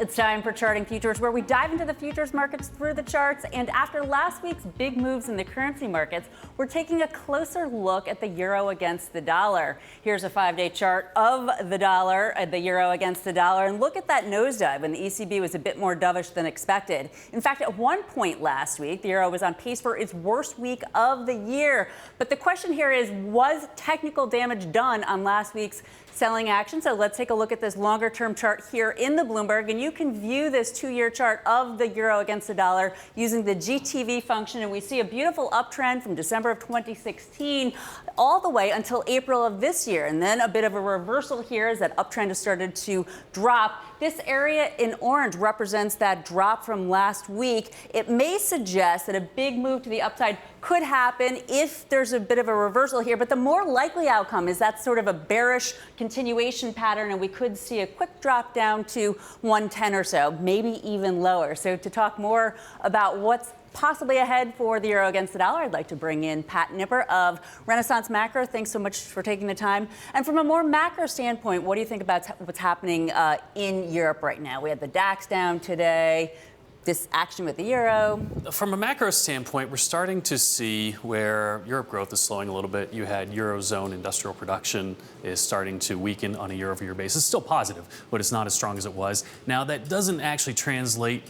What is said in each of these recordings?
It's time for Charting Futures, where we dive into the futures markets through the charts. And after last week's big moves in the currency markets, we're taking a closer look at the euro against the dollar. Here's a 5-day chart of the dollar, the euro against the dollar. And look at that nosedive when the ECB was a bit more dovish than expected. In fact, at one point last week, the euro was on pace for its worst week of the year. But the question here is, was technical damage done on last week's selling action? So let's take a look at this longer term chart here in the Bloomberg, and you can view this 2-year chart of the euro against the dollar using the GTV function, and we see a beautiful uptrend from December of 2016 all the way until April of this year, and then a bit of a reversal here as that uptrend has started to drop. This area in orange represents that drop from last week. It may suggest that a big move to the upside could happen if there's a bit of a reversal here, but the more likely outcome is that sort of a bearish continuation pattern, and we could see a quick drop down to 110 or so, maybe even lower. So to talk more about what's possibly ahead for the euro against the dollar, I'd like to bring in Pat Nipper of Renaissance Macro. Thanks so much for taking the time. And from a more macro standpoint, what do you think about what's happening in Europe right now? We had the DAX down today. This action with the euro. From a macro standpoint, we're starting to see where Europe growth is slowing a little bit. You had Eurozone industrial production is starting to weaken on a year-over-year basis. It's still positive, but it's not as strong as it was. Now, that doesn't actually translate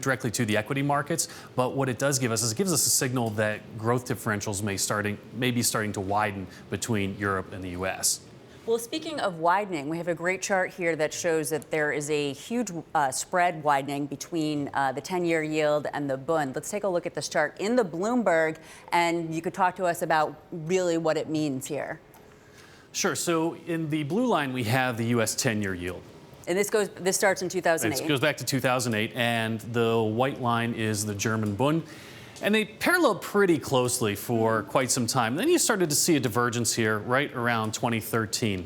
directly to the equity markets, but what it does give us is it gives us a signal that growth differentials may be starting to widen between Europe and the U.S. Well, speaking of widening, we have a great chart here that shows that there is a huge spread widening between the 10-year yield and the Bund. Let's take a look at this chart in the Bloomberg, and you could talk to us about really what it means here. Sure. So in the blue line, we have the U.S. 10-year yield. And this starts in 2008. It goes back to 2008, and the white line is the German Bund. And they paralleled pretty closely for quite some time. Then you started to see a divergence here right around 2013.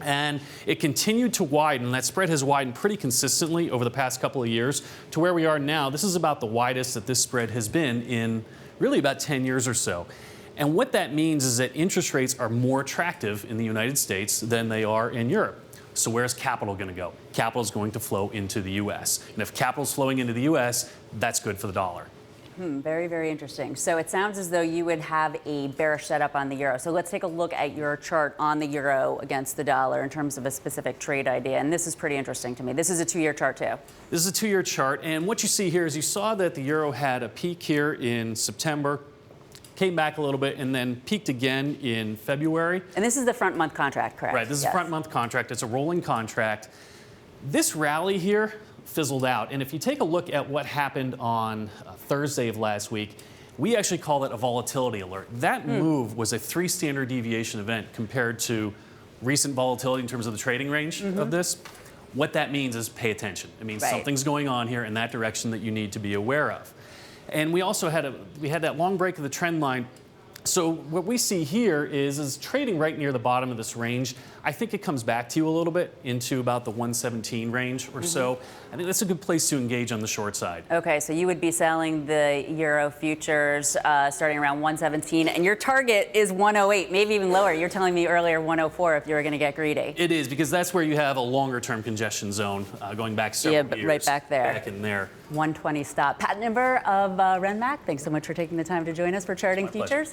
And it continued to widen. That spread has widened pretty consistently over the past couple of years to where we are now. This is about the widest that this spread has been in really about 10 years or so. And what that means is that interest rates are more attractive in the United States than they are in Europe. So where's capital going to go? Capital is going to flow into the U.S. And if capital is flowing into the U.S., that's good for the dollar. Very, very interesting. So it sounds as though you would have a bearish setup on the euro. So let's take a look at your chart on the euro against the dollar in terms of a specific trade idea. And this is pretty interesting to me. This is a 2-year chart, too. This is a 2-year chart. And what you see here is you saw that the euro had a peak here in September, came back a little bit, and then peaked again in February. And this is the front month contract, correct? Right. This is a front month contract. It's a rolling contract. This rally here fizzled out. And if you take a look at what happened on Thursday of last week, we actually call it a volatility alert. That move was a 3 standard deviation event compared to recent volatility in terms of the trading range of this. What that means is pay attention. It means something's going on here in that direction that you need to be aware of. And we also had that long break of the trend line. So what we see here is trading right near the bottom of this range. I think it comes back to you a little bit into about the 117 range or so. I think that's a good place to engage on the short side. Okay, so you would be selling the euro futures starting around 117, and your target is 108, maybe even lower. You're telling me earlier 104 if you were going to get greedy. It is, because that's where you have a longer-term congestion zone going back several years. Yeah, right back there. Back in there. 120 stop. Pat Nipper of RenMac, thanks so much for taking the time to join us for Charting Futures.